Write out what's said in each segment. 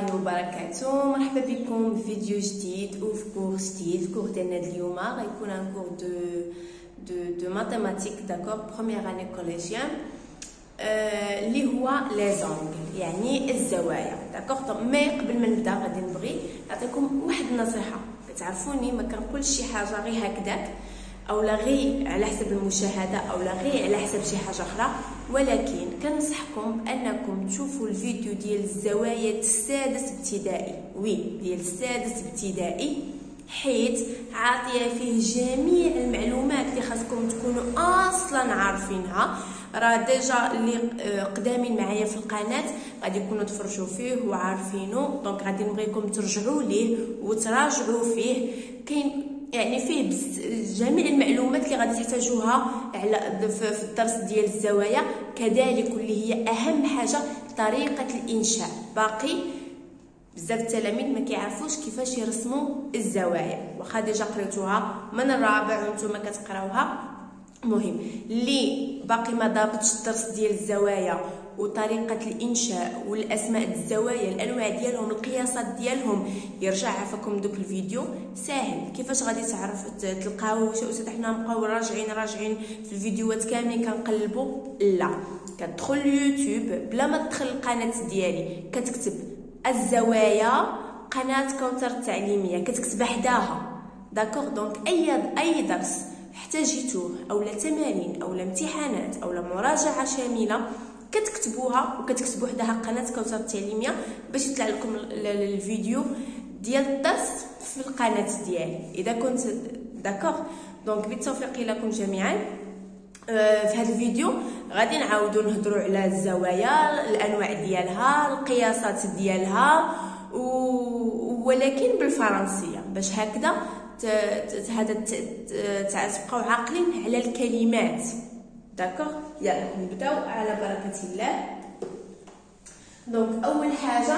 الله وبركاته. مرحبا بكم في فيديو جديد وفي كور جديد. كور ديالنا اليوم غيكون ان كور دو ماتيماتيك داكور بروميير اني كوليجيان اللي هو لي زونغل يعني الزوايا داكور. مي قبل ما نبدا غادي نبغي نعطيكم واحد النصيحه. كتعرفوني ما كنقولش شي حاجه غير هكذاك اولا غير على حسب المشاهده اولا غير على حسب شي حاجه اخرى، ولكن كنصحكم انكم تشوفوا الفيديو ديال الزوايا السادس ابتدائي، ديال السادس ابتدائي، حيت عاطيه فيه جميع المعلومات اللي خاصكم تكونوا اصلا عارفينها. راه ديجا اللي قدامين معايا في القناه غادي يكونوا تفرجوا فيه وعارفينه، دونك غادي نبغيكم ترجعوا ليه وتراجعوا فيه. كاين يعني فيه جميع المعلومات اللي غادي تحتاجوها على في الدرس ديال الزوايا، كذلك واللي هي اهم حاجه طريقه الانشاء. باقي بزاف التلاميذ ما كيعرفوش كيفاش يرسموا الزوايا، واخا ديجا قريتوها من الرابع وانتم كتقراوها. مهم اللي باقي ما ضابطش الدرس ديال الزوايا وطريقه الانشاء والاسماء الزوايا الانواع ديالهم القياسات ديالهم، يرجع عفاكم دوك الفيديو ساهل. كيفاش غادي تعرف تلقاو حنا نبقاو راجعين في الفيديوهات كاملين كنقلبوا؟ لا، كتدخل اليوتيوب بلا ما تدخل القناه ديالي كتكتب الزوايا قناه كوثر التعليميه، كتكتب حداها داكوغ. دونك اي درس احتاجيتوه اولا تمارين اولا امتحانات اولا مراجعه شامله كتكتبوها وكتكتبوا حداها قناه كوثر التعليميه باش يطلع لكم الفيديو ديال الدرس في القناه ديالي اذا كنت داكوغ. دونك بالتوفيق لكم جميعا. في هذا الفيديو غادي نعاودوا نهضروا على الزوايا، الانواع ديالها، القياسات ديالها، ولكن بالفرنسيه باش هكذا هذا تبقاو عاقلين على الكلمات داكوغ. يلا نبداو على بركه الله. دونك اول حاجه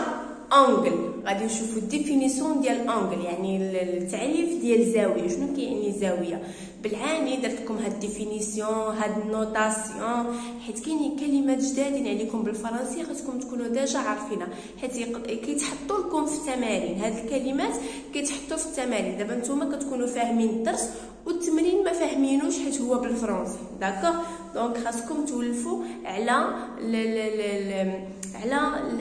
انغل، غادي نشوفوا الديفينيسيون ديال انغل يعني التعريف ديال زاويه. شنو كيعني زاويه بالعاني؟ درت لكم هاد الديفينيسيون هاد النوطاسيون حيت كاينين كلمات جدادين عليكم بالفرنسي خاصكم تكونوا ديجا عارفينها، حيت كيتحطوا لكم في التمارين. هاد الكلمات كيتحطوا في التمارين. دابا نتوما كتكونوا فاهمين الدرس والتمرين ما فاهمينوش حيت هو بالفرنسي داكوغ. دونك خاصكم تولفوا على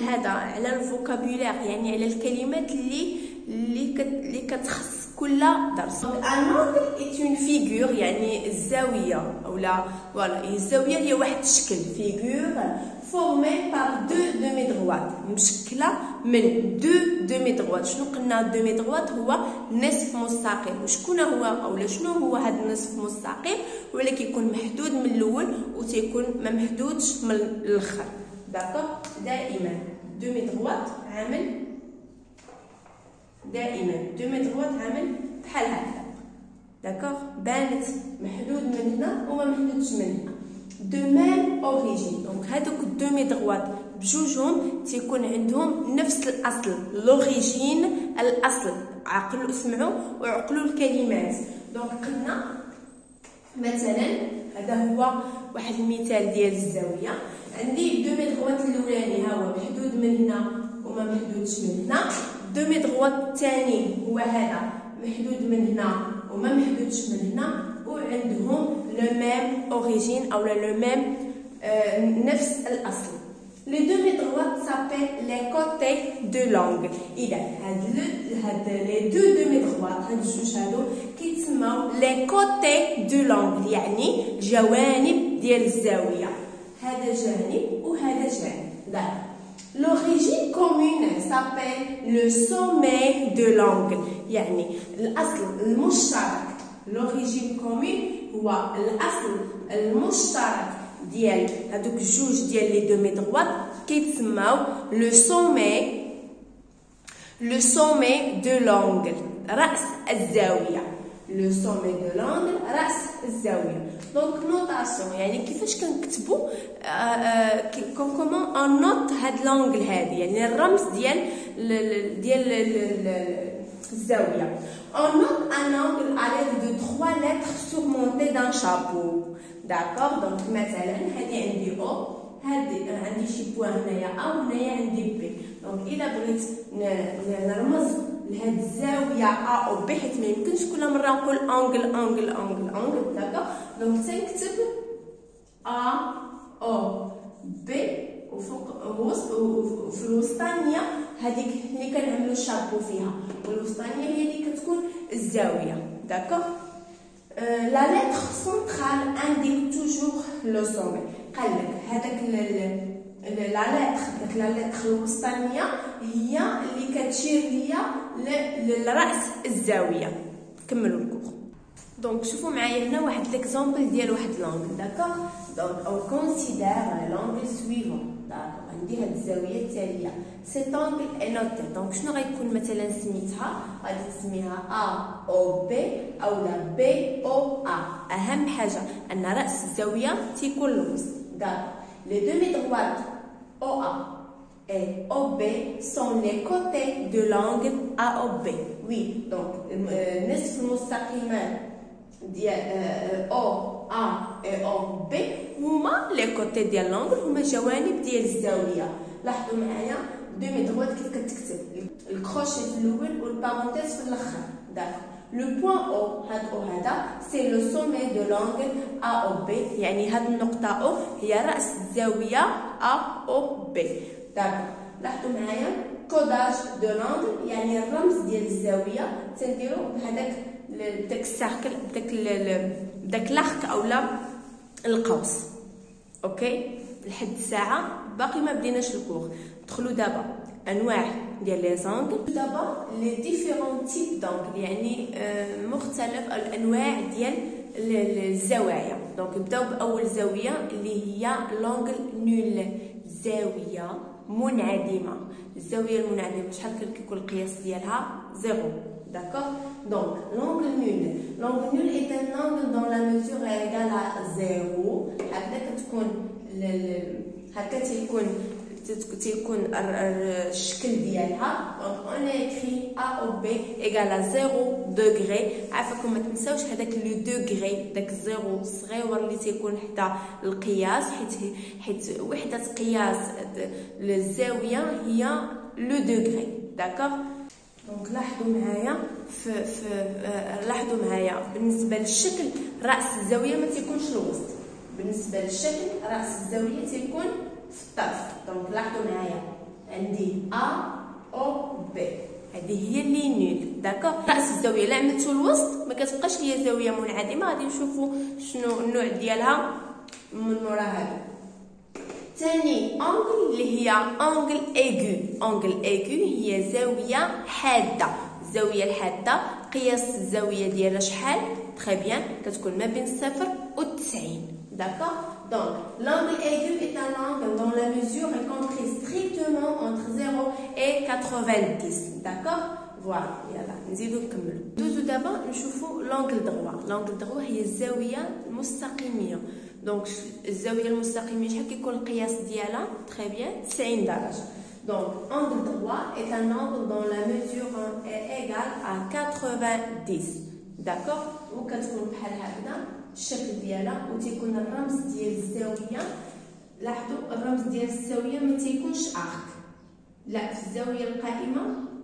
هذا على الفوكابولير، يعني على الكلمات اللي كتخص كل درس. الانغل اي اون فيغور يعني الزاويه اولا فوالا الزاويه هي واحد الشكل فيغور فورمي بار دو دومي دروات، مشكله من دو دومي دروات. شنو قلنا دومي دروات؟ هو نصف مستقيم. وشكون هو اولا شنو هو هذا النصف مستقيم؟ ولا كيكون محدود من الاول وتيكون ما محدودش من الاخر داكوغ. دائما دومي دروات عامل، دائما دومي دروات عامل بحال هكذا داكوغ، بانت محدود من هنا وما محدودش من هنا دو ميم اوريجين. دونك هادوك الدومي دروات بجوجهم تيكون عندهم نفس الاصل، لوريجين الاصل. عقلوا اسمعوا وعقلوا الكلمات. دونك قلنا مثلا هذا هو واحد المثال ديال الزاويه. عندي الدومي دروات الاولاني ها هو محدود من هنا وما محدودش من هنا. الدومي دروات الثاني هو هذا محدود من هنا وما محدودش من هنا، وعندهم لو ميم اوريجين او لو ميم نفس الاصل. لي دومي دروات سابيل لي كوتي دو لونغ. اذا هاد لي دو دومي دروات هاد الجوج هادو كيتسموا لي كوتي دو لونغ، يعني جوانب ديال الزاويه. هذا جانب وهذا جانب. داك l'origine commune s'appelle le sommet de l'angle، يعني الاصل المشترك. l'origine commune هو الاصل المشترك ديال هذوك الجوج ديال لي دومي دروات كيتسماو لو sommet de l'angle، راس الزاويه. لو سومي دو لانغل راس الزاويه. دونك نوطاسيون يعني كيفاش كنكتبوا كومون ان نوت هاد لانغل هادي، يعني الرمز ديال الزاويه. on note un angle à l'aide de 3 lettres surmontées d'un chapeau. d'accord. donc مثلا هادي عندي او هادي عندي شي بوان هنايا ا وهنايا عندي بي. دونك الا بغيت نرمز لهاد الزاويه ا او بي حيت ما يمكنش كل مره نقول انجل انجل انجل انجل داكوغ. دونك تنكتب ا او بي وفوق وفي الوسطانيه هذيك اللي كنعملوا شابو فيها، والوسطانيه هي اللي كتكون الزاويه داكوغ. لا لتر سونطرال انديك توجور لو سومي. قال لك هذاك لا لتر الوسطانيه هي اللي كتشير ليا لراس الزاويه. كملوا الكور. دونك شوفوا معايا هنا واحد ليكزامبل ديال واحد لونغل داكوغ. دونك او كونسيدير لونغل سويفون داكوغ. عندي هاد الزاويه التاليه سيت انغل اي نوتي. دونك شنو غيكون مثلا سميتها؟ غادي تسميها ا او بي او لا بي او ا. اهم حاجه ان راس الزاويه تيكون الوسط داكوغ. لي دومي دروات او ا et OB sont les côtés de l'angle AOB. Oui, donc النصف المستقيمان ديال او ا et OB هما لي كوتي ديال لونغل، هما جوانب ديال الزاويه. لاحظوا معايا دومي دروات كيف كتكتب الكروشي في الاول والبارونتيز في الاخر داكوغ. لو بوين او هذا سي لو سومي دو لونغل ا او بي، يعني هاد النقطه او هي راس الزاويه ا او بي داكوغ. لاحظوا معايا كوداج دو لونغل يعني الرمز ديال الزاويه تنديرو بهذاك داك السيركل داك لاخك اولا القوس. اوكي لحد الساعه باقي ما بديناش الكور. ندخلوا دابا انواع ديال لي زونغل. دابا لي ديفيرون تيب دونغل يعني مختلف الانواع ديال الزوايا. دونك نبداو باول زاويه اللي هي لونغل نول، زاويه منعدمه. الزاويه المنعدمه شحال كيكون القياس ديالها؟ زيرو داكوغ. دونك لونغل نول est un angle dont la mesure est égale à 0. هكذا كتكون هكا تيكون الشكل ديالها. دونك اون اكري ا او بي ايغال ا 0 دوغري. عافاكم ما تنساوش هذاك لو دوغري، داك الزيرو الصغيور اللي تيكون حتى القياس، حيت وحده قياس للزاويه هي لو دوغري داكوغ. دونك لاحظوا معايا بالنسبه للشكل راس الزاويه ما تيكونش الوسط. بالنسبه للشكل راس الزاويه تيكون في الطرف. دونك لاحظوا معايا عندي ا او بي، هذه هي اللي نول داكوغ. راس الزاويه لا عملتو الوسط ما كتبقاش هي زاويه منعدمه. غادي نشوفوا شنو النوع ديالها من مورا هذا. ثاني انغل اللي هي انغل ايغو. انغل ايغو هي زاويه حاده. الزاويه الحاده قياس الزاويه ديالها شحال؟ تري بيان كتكون ما بين 0 و 90 داكوغ. Donc, l'angle aigu est un angle dont la mesure est comprise strictement entre 0 et 90. D'accord? Voilà. يلا نزيدو نكملو. ندوزو دابا نشوفو لونغل دروا. لونغل دروا هي الزاويه المستقيميه. دونك الزاويه المستقيميه شحال كيكون القياس ديالها؟ تري بيان 90 درجه. Donc, angle droit est un angle dont la mesure est égale à 90. D'accord? وكتكون بحال هكذا الشكل ديالها وتيكون الرمز ديال الزاويه. لاحظوا الرمز ديال الزاويه ما تيكونش ارك، لا في الزاويه القائمه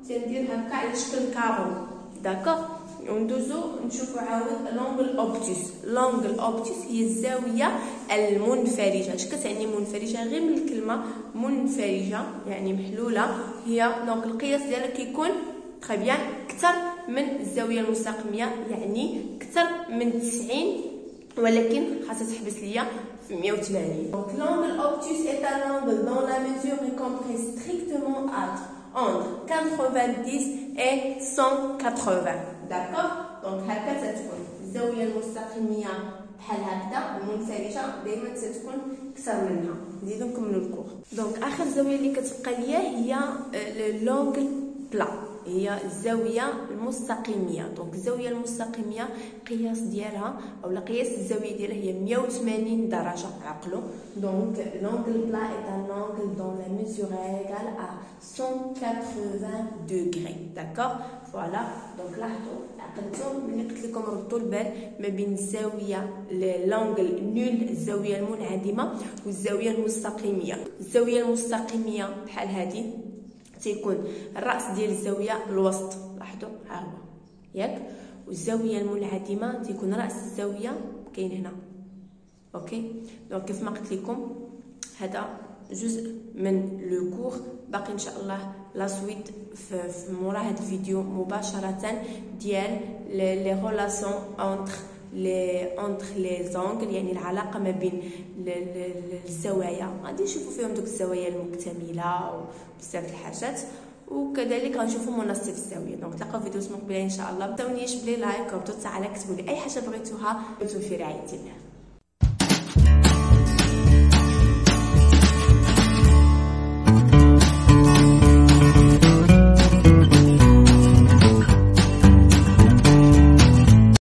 تندير هكا على شكل كارو داكوغ. وندوزو نشوفوا عاود لونغل اوبتوس. لونغل اوبتوس هي الزاويه المنفرجه. اش كتعني منفرجه؟ غير من الكلمه منفرجه يعني محلوله هي. دونك القياس ديالها كيكون تري بيان اكثر من الزاويه المستقيميه، يعني اكثر من 90 ولكن خاصها تحبس ليا في 180. Donc l'angle obtus est un angle dont la mesure est comprise strictement entre 90 et 180. D'accord? Donc هكا تتكون الزاويه المستقيميه بحال هكذا، المنفرجه دائما تتكون اكثر منها. نزيدو نكملوا الكور. دونك اخر زاويه اللي كتبقى ليا هي لونغل بلا، هي الزاويه المستقيميه. دونك الزاويه المستقيميه قياس ديالها اولا قياس الزاويه ديالها هي 180 درجه. عقلوا دونك l'angle plat est un angle dont la mesure est égale à 180 degrés. D'accord? فوالا. دونك لاحظوا عقلتم ملي قلت لكم ردوا البال ما بين الزاويه لونغل نول، الزاويه المنعدمه، والزاويه المستقيميه. الزاويه المستقيميه بحال هذه تيكون الراس ديال الزاويه الوسط، لاحظوا ها هو ياك، والزاويه المنعدمه تيكون راس الزاويه كاين هنا. اوكي دونك كيف ما قلت لكم هذا جزء من لو كور، باقي ان شاء الله لا سويت في مورا هذا الفيديو مباشره ديال لي ريلاسيون اونتر لي زونغل، يعني العلاقه ما بين الزوايا. غادي نشوفوا فيهم دوك الزوايا المكتمله وبزاف الحاجات، وكذلك غنشوفوا منصف الزاويه. دونك تلقاو فيديوز مقبله ان شاء الله. ما تنساونيش بلي لايك وبتو على كتبوا لي اي حاجه بغيتوها في رعايه الله.